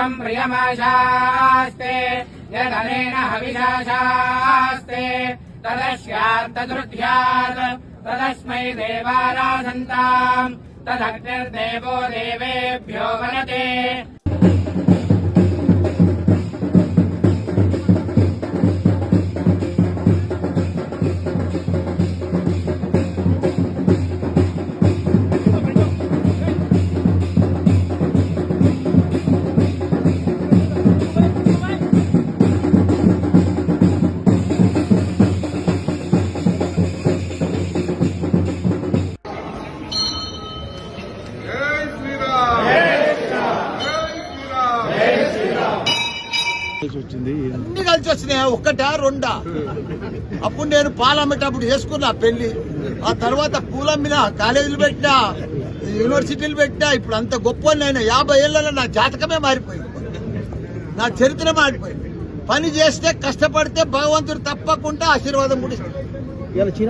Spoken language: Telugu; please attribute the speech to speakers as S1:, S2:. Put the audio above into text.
S1: तम् प्रियमाशास्ते यदनेन हविषाशास्ते तदस्यात् तदृध्यात् तदस्मै देवाराधन्ताम् तदग्निर्देवो देवेभ्यो वनते।
S2: అన్ని కలిసి వచ్చినాయి, ఒక్కటా రెండా? అప్పుడు నేను పాలమ్మేటప్పుడు చేసుకున్నా పెళ్లి, ఆ తర్వాత పూలమ్మిన, కాలేజీలు పెట్టినా, యూనివర్సిటీలు పెట్టినా. ఇప్పుడు అంత గొప్ప 50 ఏళ్లలో నా జాతకమే మారిపోయింది, నా చరిత్ర మారిపోయింది. పని చేస్తే కష్టపడితే భగవంతుడు తప్పకుండా ఆశీర్వాదం కూడా ఇస్తాడు.